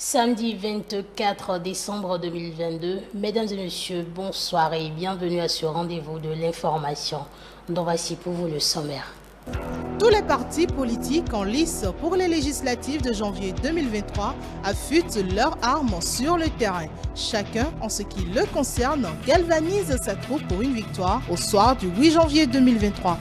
Samedi 24 décembre 2022, mesdames et messieurs, bonsoir et bienvenue à ce rendez-vous de l'information. Donc voici pour vous le sommaire. Tous les partis politiques en lice pour les législatives de janvier 2023 affûtent leurs armes sur le terrain. Chacun, en ce qui le concerne, galvanise sa troupe pour une victoire au soir du 8 janvier 2023.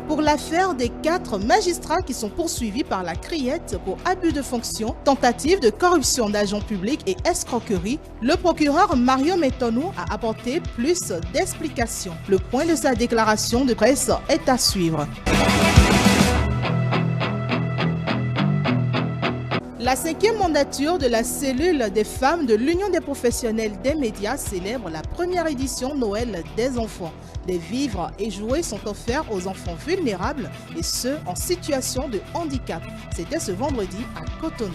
Pour l'affaire des 4 magistrats qui sont poursuivis par la Criette pour abus de fonction, tentative de corruption d'agents publics et escroquerie, le procureur Mario Metonou a apporté plus d'explications. Le point de sa déclaration de presse est à suivre. La 5e mandature de la cellule des femmes de l'Union des professionnels des médias célèbre la première édition Noël des enfants. Des vivres et jouets sont offerts aux enfants vulnérables et ceux en situation de handicap. C'était ce vendredi à Cotonou.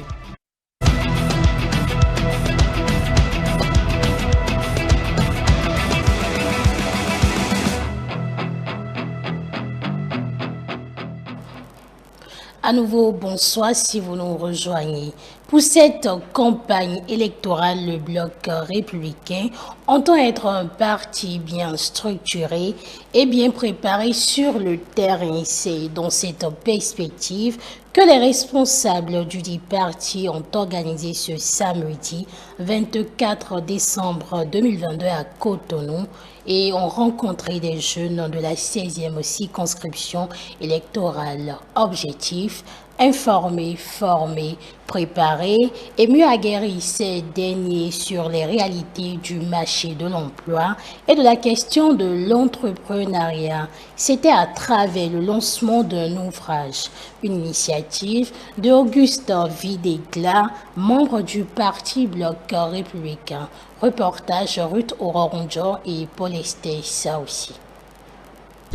À nouveau, bonsoir si vous nous rejoignez. Pour cette campagne électorale, le Bloc républicain entend être un parti bien structuré et bien préparé sur le terrain. C'est dans cette perspective que les responsables du dit parti ont organisé ce samedi 24 décembre 2022 à Cotonou et ont rencontré des jeunes de la 16e circonscription électorale. Objectif: informer, former, préparer et mieux aguerrir ces derniers sur les réalités du marché de l'emploi et de la question de l'entrepreneuriat. C'était à travers le lancement d'un ouvrage, une initiative d'Auguste Videgla, membre du Parti Bloc républicain. Reportage Ruth Ororondjo et Paul Esther Saoussi.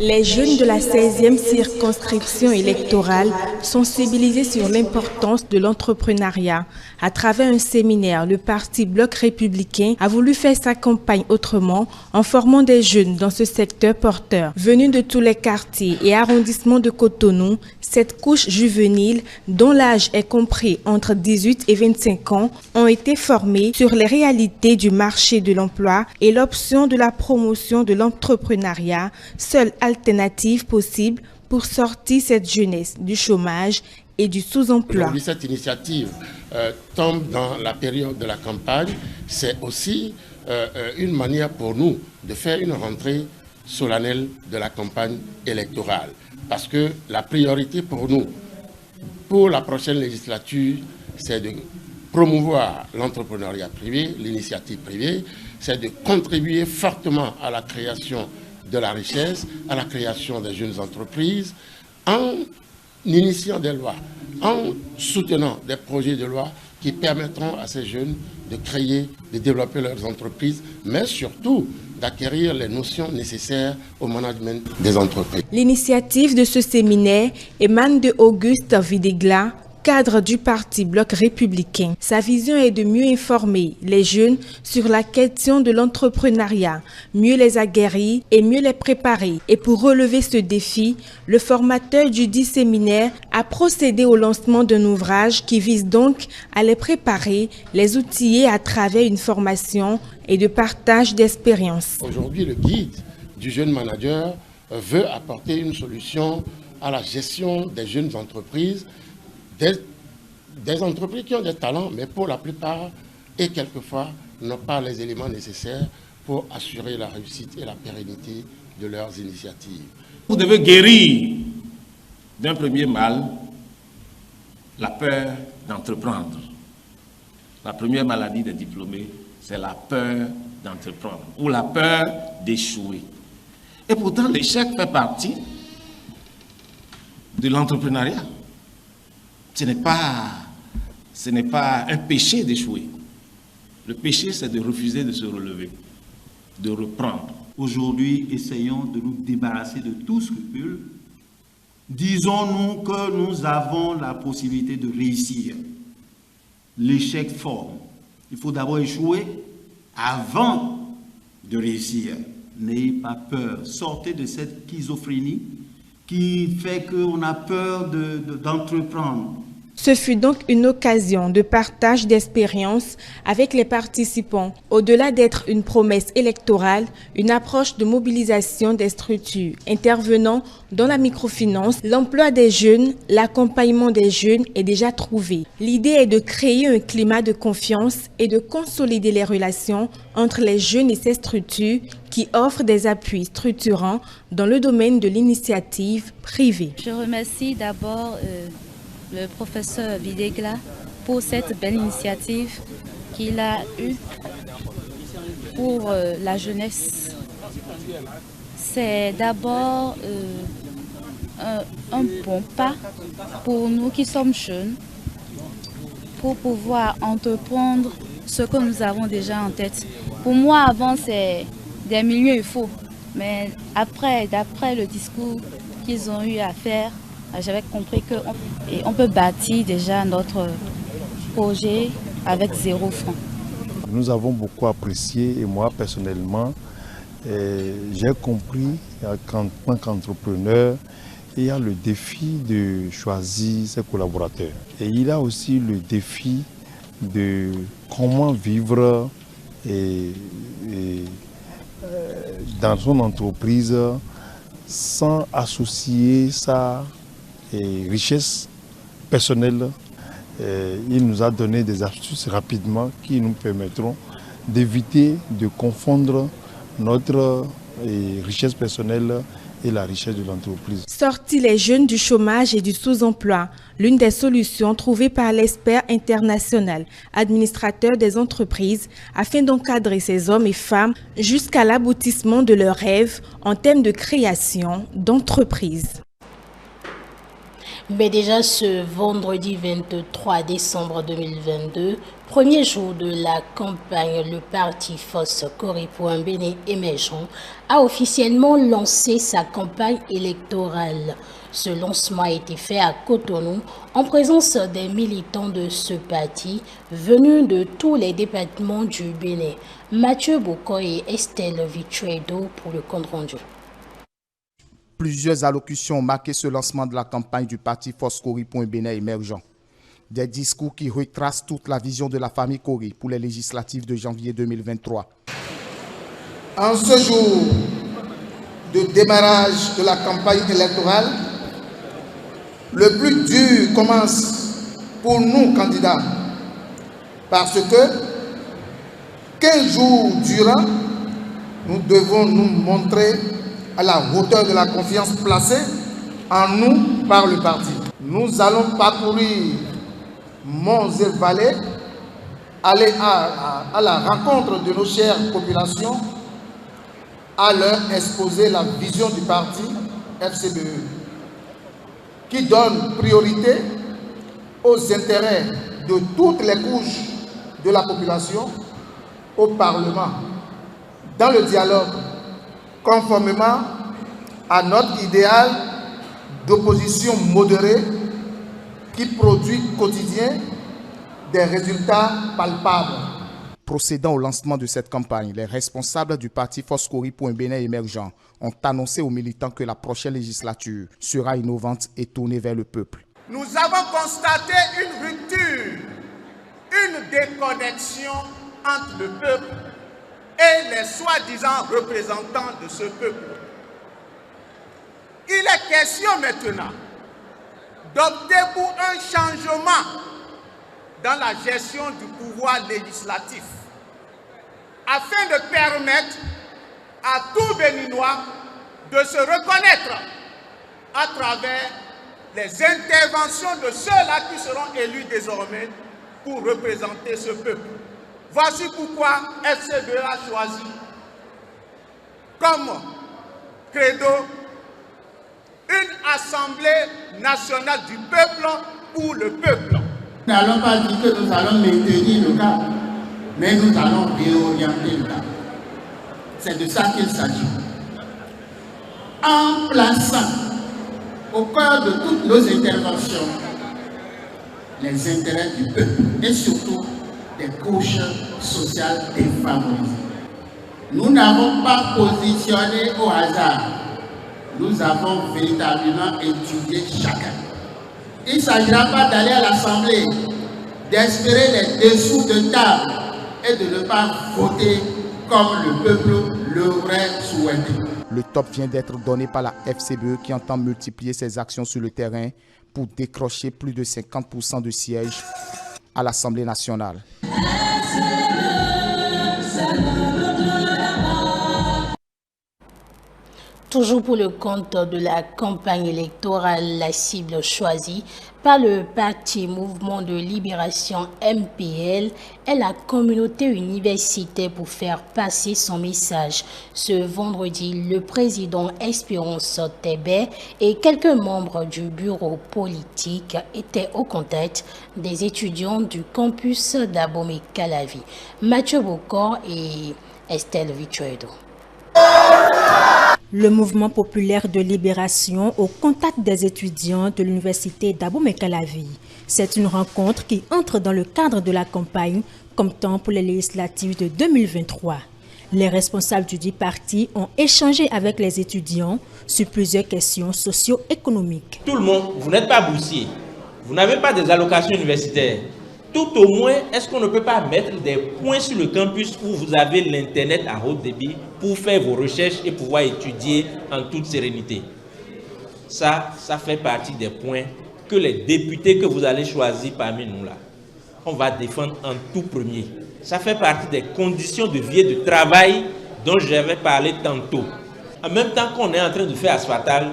Les jeunes de la 16e circonscription électorale sensibilisés sur l'importance de l'entrepreneuriat. À travers un séminaire, le Parti Bloc républicain a voulu faire sa campagne autrement en formant des jeunes dans ce secteur porteur. Venus de tous les quartiers et arrondissements de Cotonou, cette couche juvénile, dont l'âge est compris entre 18 et 25 ans, ont été formés sur les réalités du marché de l'emploi et l'option de la promotion de l'entrepreneuriat, seule alternative possible pour sortir cette jeunesse du chômage et du sous-emploi. Aujourd'hui, cette initiative tombe dans la période de la campagne. C'est aussi une manière pour nous de faire une rentrée solennelle de la campagne électorale. Parce que la priorité pour nous, pour la prochaine législature, c'est de promouvoir l'entrepreneuriat privé, l'initiative privée, c'est de contribuer fortement à la création de la richesse, à la création des jeunes entreprises, en initiant des lois, en soutenant des projets de loi qui permettront à ces jeunes de créer, de développer leurs entreprises, mais surtout d'acquérir les notions nécessaires au management des entreprises. L'initiative de ce séminaire émane de Auguste Videgla, cadre du Parti Bloc républicain. Sa vision est de mieux informer les jeunes sur la question de l'entrepreneuriat, mieux les aguerrir et mieux les préparer. Et pour relever ce défi, le formateur du dit séminaire a procédé au lancement d'un ouvrage qui vise donc à les préparer, les outiller à travers une formation et de partage d'expériences. Aujourd'hui, le guide du jeune manager veut apporter une solution à la gestion des jeunes entreprises, des entreprises qui ont des talents, mais pour la plupart, et quelquefois, n'ont pas les éléments nécessaires pour assurer la réussite et la pérennité de leurs initiatives. Vous devez guérir d'un premier mal la peur d'entreprendre. La première maladie des diplômés, c'est la peur d'entreprendre ou la peur d'échouer. Et pourtant, l'échec fait partie de l'entrepreneuriat. Ce n'est pas un péché d'échouer. Le péché, c'est de refuser de se relever, de reprendre. Aujourd'hui, essayons de nous débarrasser de tout scrupule. Disons-nous que nous avons la possibilité de réussir. L'échec forme. Il faut d'abord échouer avant de réussir. N'ayez pas peur. Sortez de cette schizophrénie qui fait qu'on a peur d'entreprendre. Ce fut donc une occasion de partage d'expériences avec les participants. Au-delà d'être une promesse électorale, une approche de mobilisation des structures intervenant dans la microfinance, l'emploi des jeunes, l'accompagnement des jeunes est déjà trouvé. L'idée est de créer un climat de confiance et de consolider les relations entre les jeunes et ces structures qui offrent des appuis structurants dans le domaine de l'initiative privée. Je remercie d'abord le professeur Videgla pour cette belle initiative qu'il a eue pour la jeunesse. C'est d'abord un bon pas pour nous qui sommes jeunes pour pouvoir entreprendre ce que nous avons déjà en tête. Pour moi, avant, c'est des milieux il faut, mais d'après le discours qu'ils ont eu à faire, j'avais compris qu'on peut bâtir déjà notre projet avec 0 franc. Nous avons beaucoup apprécié et moi personnellement, j'ai compris qu'en tant qu'entrepreneur, il y a le défi de choisir ses collaborateurs. Et il y a aussi le défi de comment vivre dans son entreprise sans associer ça et richesse personnelle. Il nous a donné des astuces rapidement qui nous permettront d'éviter de confondre notre richesse personnelle et la richesse de l'entreprise. Sortir les jeunes du chômage et du sous-emploi, l'une des solutions trouvées par l'expert international, administrateur des entreprises, afin d'encadrer ces hommes et femmes jusqu'à l'aboutissement de leurs rêves en termes de création d'entreprises. Mais déjà ce vendredi 23 décembre 2022, premier jour de la campagne, le parti Force Corée pour un Bénin émergent a officiellement lancé sa campagne électorale. Ce lancement a été fait à Cotonou en présence des militants de ce parti venus de tous les départements du Bénin. Mathieu Bokoy et Estelle Vitruedo pour le compte rendu. Plusieurs allocutions ont marqué ce lancement de la campagne du parti Force Corée pour un Bénin émergent. Des discours qui retracent toute la vision de la famille Corée pour les législatives de janvier 2023. En ce jour de démarrage de la campagne électorale, le plus dur commence pour nous candidats, parce que 15 jours durant, nous devons nous montrer à la hauteur de la confiance placée en nous par le parti. Nous allons parcourir monts et vallées, aller à la rencontre de nos chères populations, à leur exposer la vision du parti FCBE, qui donne priorité aux intérêts de toutes les couches de la population au Parlement, dans le dialogue, conformément à notre idéal d'opposition modérée qui produit quotidien des résultats palpables. Procédant au lancement de cette campagne, les responsables du parti Force Corée pour un Bénin émergent ont annoncé aux militants que la prochaine législature sera innovante et tournée vers le peuple. Nous avons constaté une rupture, une déconnexion entre le peuple et les soi-disant représentants de ce peuple. Il est question maintenant d'opter pour un changement dans la gestion du pouvoir législatif afin de permettre à tout Béninois de se reconnaître à travers les interventions de ceux-là qui seront élus désormais pour représenter ce peuple. Voici pourquoi FCBE a choisi comme credo une assemblée nationale du peuple pour le peuple. Nous n'allons pas dire que nous allons maintenir le cap, mais nous allons réorienter le cap. C'est de ça qu'il s'agit. En plaçant au cœur de toutes nos interventions les intérêts du peuple et surtout des couches sociales défavorisées. Nous n'avons pas positionné au hasard nous avons véritablement étudié chacun. Il ne s'agira pas d'aller à l'Assemblée, d'espérer les dessous de table et de ne pas voter comme le peuple l'aurait souhaité. Le top vient d'être donné par la FCBE qui entend multiplier ses actions sur le terrain pour décrocher plus de 50% de sièges à l'Assemblée nationale. Toujours pour le compte de la campagne électorale, la cible choisie par le parti Mouvement de Libération MPL est la communauté universitaire pour faire passer son message. Ce vendredi, le président Espérance Tébé et quelques membres du bureau politique étaient au contact des étudiants du campus d'Abomey-Calavi. Mathieu Bokor et Estelle Vichuedo. Le mouvement populaire de libération au contact des étudiants de l'université d'Abomey-Calavi. C'est une rencontre qui entre dans le cadre de la campagne comme temps pour les législatives de 2023. Les responsables du dit parti ont échangé avec les étudiants sur plusieurs questions socio-économiques. Tout le monde, vous n'êtes pas boursier, vous n'avez pas des allocations universitaires. Tout au moins, est-ce qu'on ne peut pas mettre des points sur le campus où vous avez l'Internet à haut débit pour faire vos recherches et pouvoir étudier en toute sérénité? Ça fait partie des points que les députés que vous allez choisir parmi nous là, on va défendre en tout premier. Ça fait partie des conditions de vie et de travail dont j'avais parlé tantôt. En même temps qu'on est en train de faire asphaltage,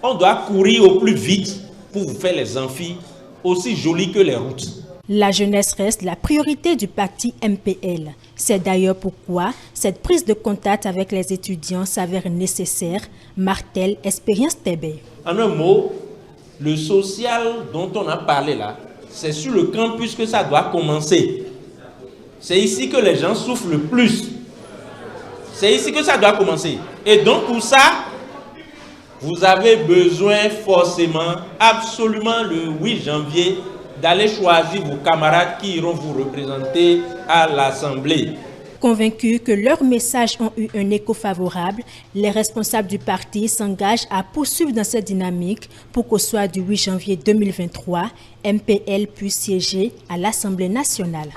on doit courir au plus vite pour vous faire les amphis aussi jolis que les routes. La jeunesse reste la priorité du parti MPL. C'est d'ailleurs pourquoi cette prise de contact avec les étudiants s'avère nécessaire, martèle Espérance Tébé. En un mot, le social dont on a parlé là, c'est sur le campus que ça doit commencer. C'est ici que les gens souffrent le plus. C'est ici que ça doit commencer. Et donc pour ça, vous avez besoin forcément, absolument le 8 janvier, d'aller choisir vos camarades qui iront vous représenter à l'Assemblée. Convaincus que leurs messages ont eu un écho favorable, les responsables du parti s'engagent à poursuivre dans cette dynamique pour qu'au soir du 8 janvier 2023, MPL puisse siéger à l'Assemblée nationale.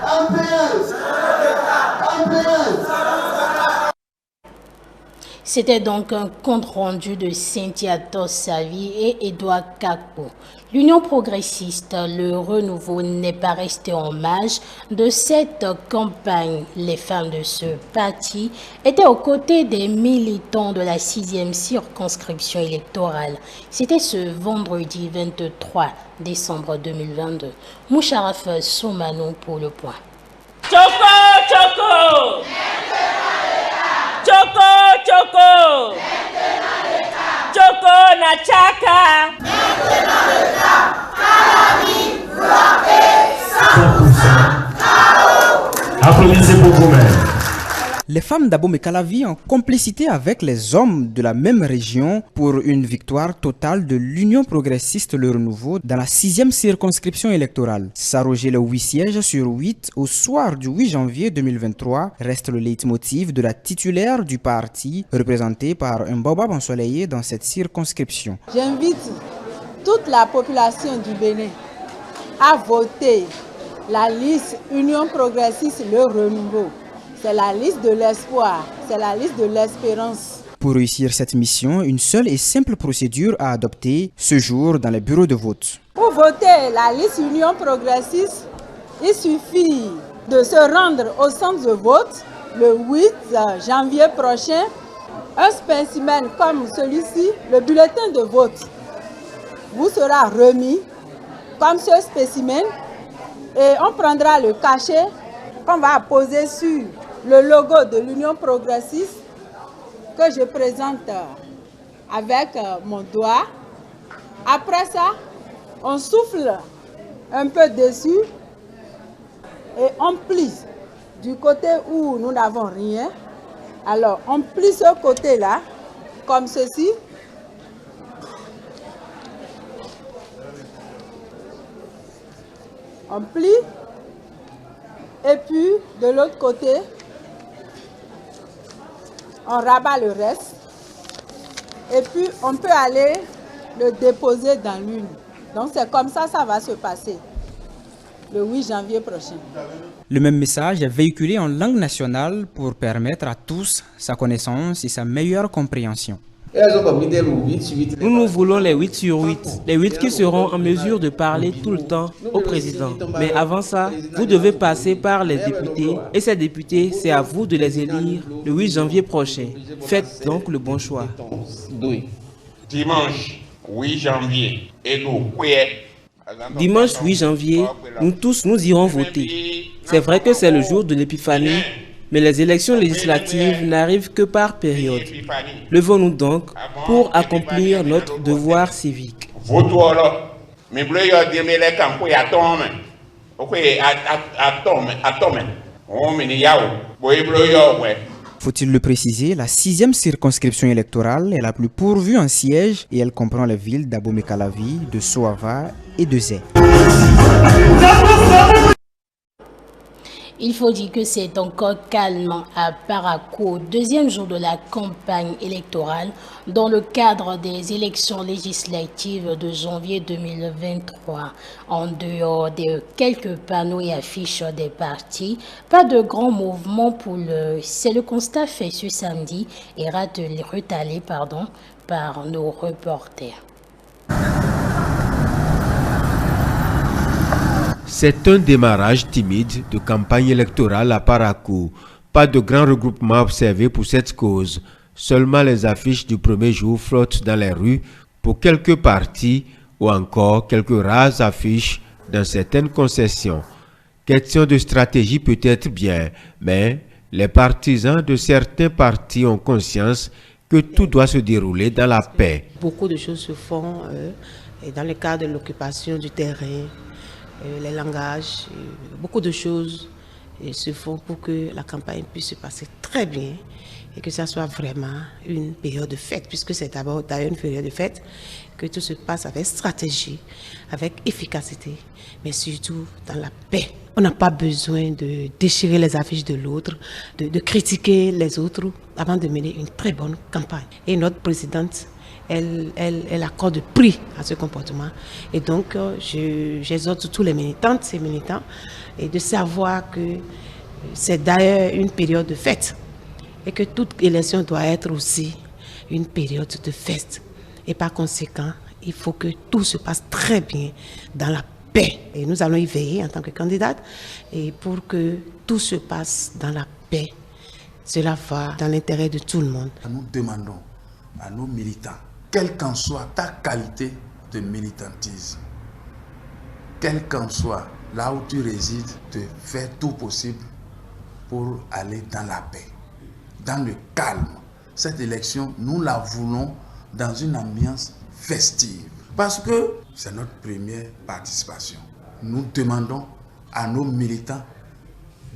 C'était donc un compte-rendu de Cynthia Tossavi et Edouard Kakpo. L'Union progressiste, le renouveau n'est pas resté en marge de cette campagne. Les femmes de ce parti étaient aux côtés des militants de la 6e circonscription électorale. C'était ce vendredi 23 décembre 2022. Moucharaf Soumano pour le point. Choco, Choco! Choco, Choco! Choco na chaka! Applaudissez pour vous-même. Les femmes d'Abomey-Calavi en complicité avec les hommes de la même région pour une victoire totale de l'Union progressiste Le Renouveau dans la 6e circonscription électorale. S'arroger les 8 sièges sur 8 au soir du 8 janvier 2023 reste le leitmotiv de la titulaire du parti, représentée par un baobab ensoleillé dans cette circonscription. J'invite toute la population du Bénin à voter la liste Union progressiste Le Renouveau. C'est la liste de l'espoir, c'est la liste de l'espérance. Pour réussir cette mission, une seule et simple procédure à adopter ce jour dans les bureaux de vote. Pour voter la liste Union progressiste, il suffit de se rendre au centre de vote le 8 janvier prochain. Un spécimen comme celui-ci, le bulletin de vote, vous sera remis comme ce spécimen et on prendra le cachet qu'on va poser sur le logo de l'Union progressiste que je présente avec mon doigt. Après ça, on souffle un peu dessus et on plie du côté où nous n'avons rien. Alors, on plie ce côté-là, comme ceci. On plie. Et puis, de l'autre côté, on rabat le reste. et puis on peut aller le déposer dans l'urne. Donc c'est comme ça va se passer le 8 janvier prochain. Le même message est véhiculé en langue nationale pour permettre à tous sa connaissance et sa meilleure compréhension. Nous voulons les 8 sur 8, les 8 qui seront en mesure de parler tout le temps au président. Mais avant ça, vous devez passer par les députés et ces députés, c'est à vous de les élire le 8 janvier prochain. Faites donc le bon choix. Dimanche 8 janvier, Dimanche 8 janvier, nous tous nous irons voter. C'est vrai que c'est le jour de l'épiphanie, mais les élections législatives n'arrivent que par période. Levons-nous donc pour accomplir notre devoir civique. Faut-il le préciser, la 6e circonscription électorale est la plus pourvue en sièges et elle comprend les villes d'Abomey-Calavi, de Soava et de Zé. Il faut dire que c'est encore calme à Parakou, deuxième jour de la campagne électorale dans le cadre des élections législatives de janvier 2023. En dehors de quelques panneaux et affiches des partis, pas de grand mouvement c'est le constat fait ce samedi et retallé par nos reporters. C'est un démarrage timide de campagne électorale à Parakou. Pas de grand regroupement observé pour cette cause. Seulement les affiches du premier jour flottent dans les rues pour quelques partis ou encore quelques rares affiches dans certaines concessions. Question de stratégie peut-être bien, mais les partisans de certains partis ont conscience que tout doit se dérouler dans la paix. Beaucoup de choses se font dans le cadre de l'occupation du terrain. Les langages, beaucoup de choses se font pour que la campagne puisse se passer très bien et que ça soit vraiment une période de fête, puisque c'est d'abord une période de fête, que tout se passe avec stratégie, avec efficacité, mais surtout dans la paix. On n'a pas besoin de déchirer les affiches de l'autre, de critiquer les autres avant de mener une très bonne campagne. Et notre présidente, elle accorde prix à ce comportement. Et donc, j'exhorte tous les militantes et militants de savoir que c'est d'ailleurs une période de fête et que toute élection doit être aussi une période de fête. Et par conséquent, il faut que tout se passe très bien dans la paix. Et nous allons y veiller en tant que candidate et pour que tout se passe dans la paix. Cela va dans l'intérêt de tout le monde. Nous demandons à nos militants, quelle qu'en soit ta qualité de militantisme, quel qu'en soit là où tu résides, de faire tout possible pour aller dans la paix, dans le calme. Cette élection, nous la voulons dans une ambiance festive, parce que c'est notre première participation. Nous demandons à nos militants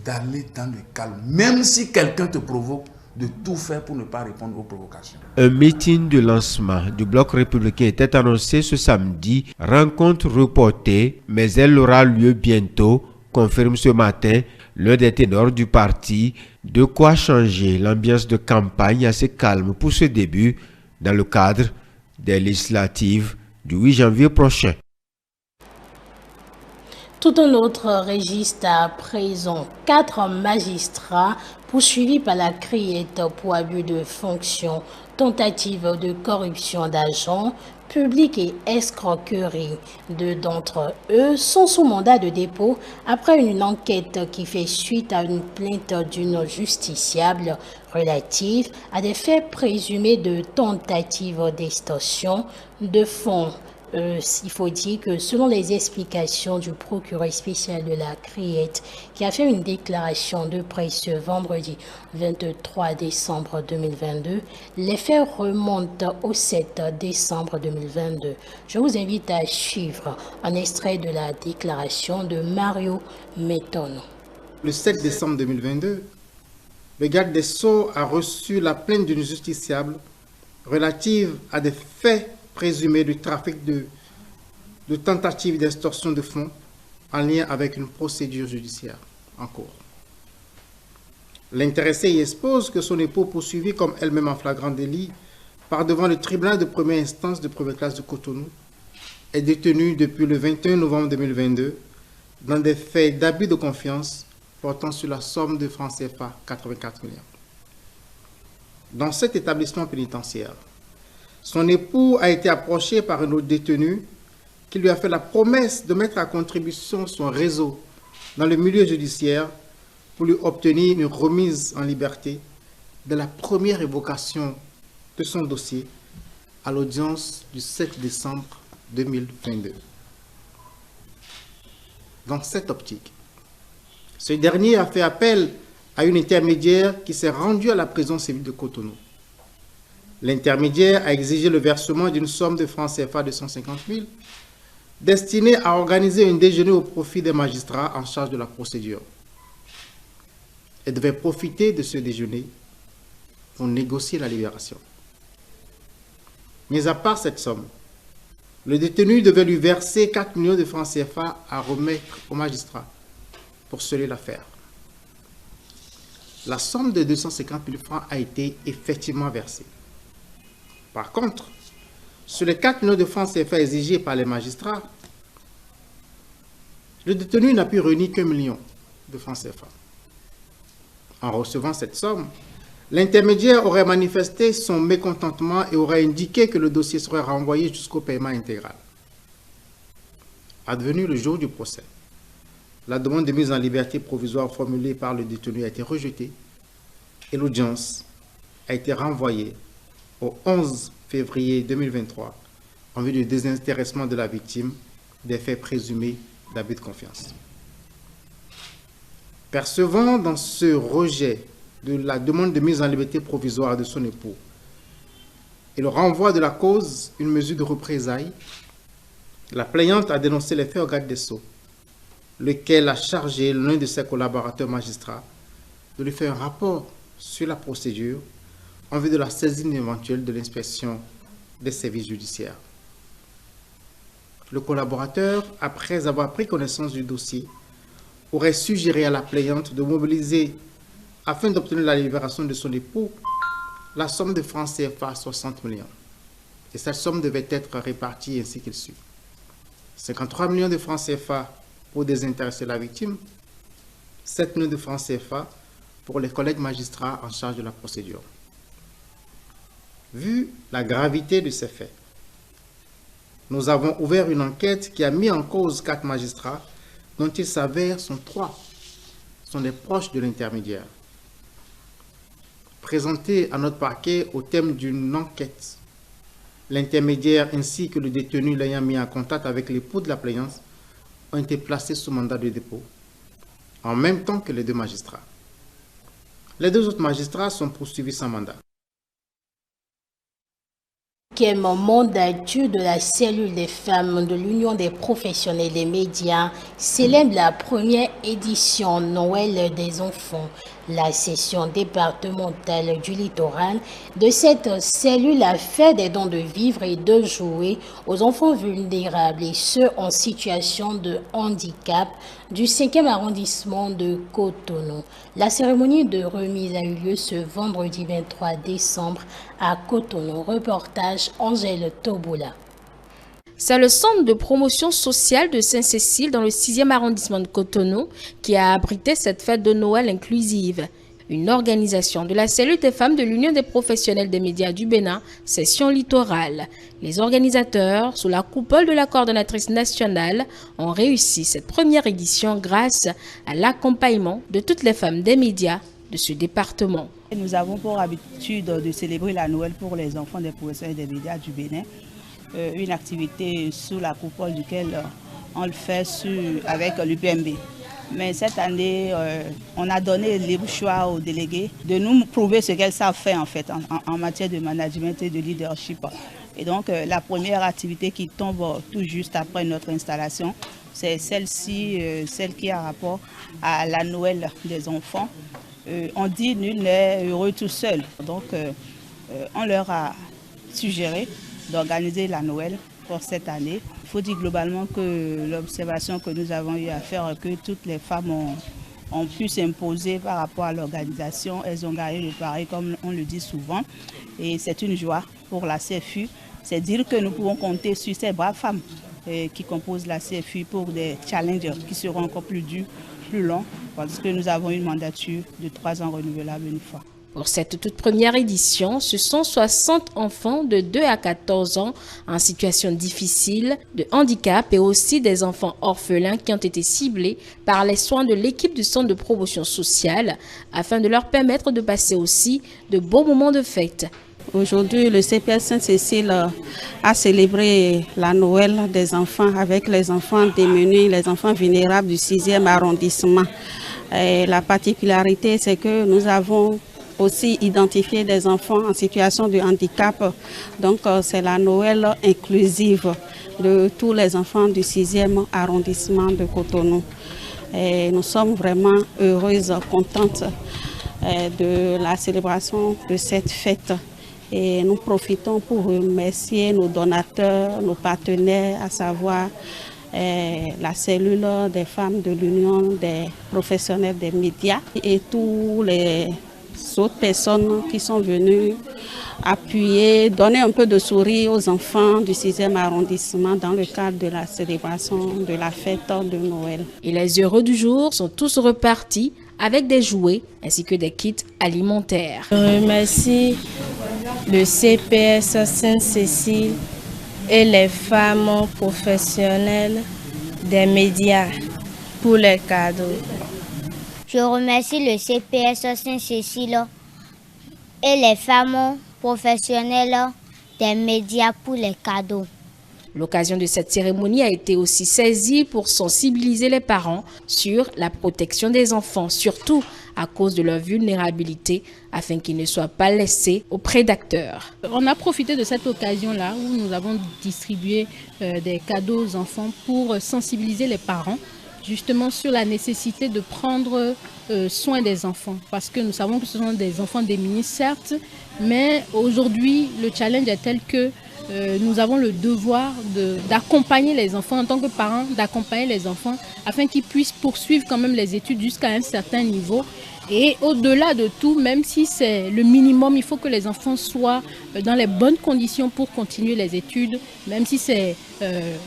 d'aller dans le calme, même si quelqu'un te provoque, de tout faire pour ne pas répondre aux provocations. Un meeting de lancement du bloc républicain était annoncé ce samedi. Rencontre reportée, mais elle aura lieu bientôt, confirme ce matin l'un des ténors du parti. De quoi changer l'ambiance de campagne assez calme pour ce début dans le cadre des législatives du 8 janvier prochain. Tout un autre registre à présent. 4 magistrats poursuivis par la criette pour abus de fonction, tentative de corruption d'agents publics et escroquerie. 2 d'entre eux sont sous mandat de dépôt après une enquête qui fait suite à une plainte d'une justiciable relative à des faits présumés de tentative d'extorsion de fonds. Il faut dire que selon les explications du procureur spécial de la criette qui a fait une déclaration de presse ce vendredi 23 décembre 2022, les faits remontent au 7 décembre 2022. Je vous invite à suivre un extrait de la déclaration de Mario Metono. Le 7 décembre 2022, le garde des Sceaux a reçu la plainte d'une justiciable relative à des faits présumé du trafic de tentatives d'extorsion de fonds en lien avec une procédure judiciaire en cours. L'intéressé y expose que son époux poursuivi comme elle-même en flagrant délit par devant le tribunal de première instance de première classe de Cotonou, est détenue depuis le 21 novembre 2022 dans des faits d'abus de confiance portant sur la somme de francs CFA 84 millions. Dans cet établissement pénitentiaire, son époux a été approché par un autre détenu qui lui a fait la promesse de mettre à contribution son réseau dans le milieu judiciaire pour lui obtenir une remise en liberté de la première évocation de son dossier à l'audience du 7 décembre 2022. Dans cette optique, ce dernier a fait appel à une intermédiaire qui s'est rendue à la prison civile de Cotonou. L'intermédiaire a exigé le versement d'une somme de francs CFA de 150 000 destinée à organiser un déjeuner au profit des magistrats en charge de la procédure. Elle devait profiter de ce déjeuner pour négocier la libération. Mais à part cette somme, le détenu devait lui verser 4 millions de francs CFA à remettre au magistrat pour sceller l'affaire. La somme de 250 000 francs a été effectivement versée. Par contre, sur les 4 millions de francs CFA exigés par les magistrats, le détenu n'a pu réunir qu'1 million de francs CFA. En recevant cette somme, l'intermédiaire aurait manifesté son mécontentement et aurait indiqué que le dossier serait renvoyé jusqu'au paiement intégral. Advenu le jour du procès, la demande de mise en liberté provisoire formulée par le détenu a été rejetée et l'audience a été renvoyée au 11 février 2023 en vue du désintéressement de la victime des faits présumés d'abus de confiance. Percevant dans ce rejet de la demande de mise en liberté provisoire de son époux et le renvoi de la cause, une mesure de représailles, la plaignante a dénoncé les faits au garde des Sceaux, lequel a chargé l'un de ses collaborateurs magistrats de lui faire un rapport sur la procédure en vue de la saisine éventuelle de l'inspection des services judiciaires. Le collaborateur, après avoir pris connaissance du dossier, aurait suggéré à la plaignante de mobiliser, afin d'obtenir la libération de son époux, la somme de francs CFA 60 millions. Et cette somme devait être répartie ainsi qu'il suit. 53 millions de francs CFA pour désintéresser la victime, 7 millions de francs CFA pour les collègues magistrats en charge de la procédure. Vu la gravité de ces faits, nous avons ouvert une enquête qui a mis en cause 4 magistrats dont il s'avère sont 3 sont des proches de l'intermédiaire. Présentés à notre parquet au thème d'une enquête, l'intermédiaire ainsi que le détenu l'ayant mis en contact avec l'époux de la plaignante ont été placés sous mandat de dépôt, en même temps que les 2 magistrats. Les 2 autres magistrats sont poursuivis sans mandat. Mandature de la cellule des femmes de l'Union des professionnels des médias célèbre la première édition Noël des enfants. La session départementale du littoral de cette cellule a fait des dons de vivres et de jouets aux enfants vulnérables et ceux en situation de handicap du 5e arrondissement de Cotonou. La cérémonie de remise a eu lieu ce vendredi 23 décembre à Cotonou. Reportage Angèle Toboula. C'est le centre de promotion sociale de Saint-Cécile dans le 6e arrondissement de Cotonou qui a abrité cette fête de Noël inclusive. Une organisation de la cellule des femmes de l'Union des professionnels des médias du Bénin, session littorale. Les organisateurs, sous la coupole de la coordonnatrice nationale, ont réussi cette première édition grâce à l'accompagnement de toutes les femmes des médias de ce département. Nous avons pour habitude de célébrer la Noël pour les enfants des professionnels des médias du Bénin. Une activité sous la coupole duquel on le fait avec l'UPMB. Mais cette année, on a donné le libre choix aux délégués de nous prouver ce qu'elles savent faire en fait en matière de management et de leadership. Et donc la première activité qui tombe tout juste après notre installation, c'est celle-ci, celle qui a rapport à la Noël des enfants. On dit nul n'est heureux tout seul. Donc on leur a suggéré d'organiser la Noël pour cette année. Il faut dire globalement que l'observation que nous avons eu à faire, que toutes les femmes ont pu s'imposer par rapport à l'organisation. Elles ont gagné le pari comme on le dit souvent et c'est une joie pour la CFU. C'est dire que nous pouvons compter sur ces braves femmes qui composent la CFU pour des challenges qui seront encore plus durs, plus longs, parce que nous avons une mandature de 3 ans renouvelable une fois. Pour cette toute première édition, ce sont 60 enfants de 2 à 14 ans en situation difficile, de handicap et aussi des enfants orphelins qui ont été ciblés par les soins de l'équipe du centre de promotion sociale afin de leur permettre de passer aussi de beaux moments de fête. Aujourd'hui, le CPS Sainte-Cécile a célébré la Noël des enfants avec les enfants démunis, les enfants vulnérables du 6e arrondissement. Et la particularité, c'est que nous avons aussi identifié des enfants en situation de handicap. Donc, c'est la Noël inclusive de tous les enfants du 6e arrondissement de Cotonou. Et nous sommes vraiment heureuses, contentes de la célébration de cette fête. Et nous profitons pour remercier nos donateurs, nos partenaires, à savoir la cellule des femmes de l'Union des professionnels des médias et tous les autres personnes qui sont venues appuyer, donner un peu de sourire aux enfants du 6e arrondissement dans le cadre de la célébration de la fête de Noël. Et les heureux du jour sont tous repartis avec des jouets ainsi que des kits alimentaires. Je remercie le CPS Sainte-Cécile et les femmes professionnelles des médias pour les cadeaux. Je remercie le CPS Sainte-Cécile et les femmes professionnelles des médias pour les cadeaux. L'occasion de cette cérémonie a été aussi saisie pour sensibiliser les parents sur la protection des enfants, surtout à cause de leur vulnérabilité, afin qu'ils ne soient pas laissés aux prédateurs. On a profité de cette occasion-là où nous avons distribué des cadeaux aux enfants pour sensibiliser les parents justement sur la nécessité de prendre soin des enfants. Parce que nous savons que ce sont des enfants démunis, certes, mais aujourd'hui, le challenge est tel que nous avons le devoir d'accompagner les enfants, en tant que parents, d'accompagner les enfants afin qu'ils puissent poursuivre quand même les études jusqu'à un certain niveau. Et au-delà de tout, même si c'est le minimum, il faut que les enfants soient dans les bonnes conditions pour continuer les études. Même si c'est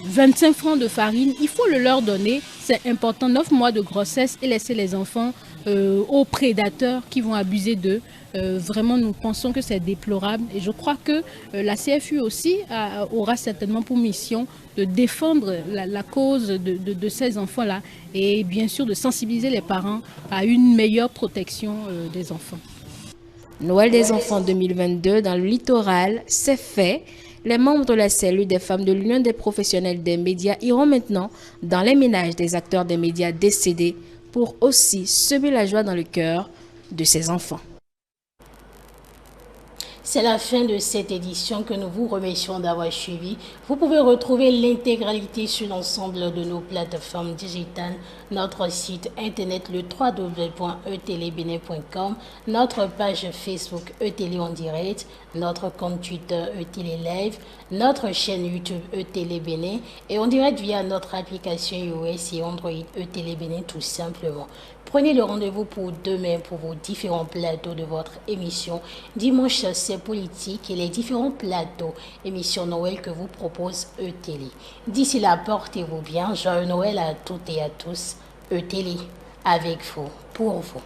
25 francs de farine, il faut le leur donner. C'est important, 9 mois de grossesse et laisser les enfants aux prédateurs qui vont abuser d'eux. Vraiment, nous pensons que c'est déplorable et je crois que la CFU aussi aura certainement pour mission de défendre la cause de ces enfants-là et bien sûr de sensibiliser les parents à une meilleure protection des enfants. Noël des enfants 2022 dans le littoral, c'est fait. Les membres de la cellule des femmes de l'Union des professionnels des médias iront maintenant dans les ménages des acteurs des médias décédés pour aussi semer la joie dans le cœur de ces enfants. C'est la fin de cette édition que nous vous remercions d'avoir suivi. Vous pouvez retrouver l'intégralité sur l'ensemble de nos plateformes digitales, notre site internet le www.etelebene.com, notre page Facebook ETélé en direct, notre compte Twitter ETélé Live, notre chaîne YouTube ETélé Bénin et en direct via notre application iOS et Android ETélé Bénin tout simplement. Prenez le rendez-vous pour demain pour vos différents plateaux de votre émission. Dimanche, c'est politique et les différents plateaux émission Noël que vous propose ETélé. D'ici là, portez-vous bien. Joyeux Noël à toutes et à tous. ETélé, avec vous, pour vous.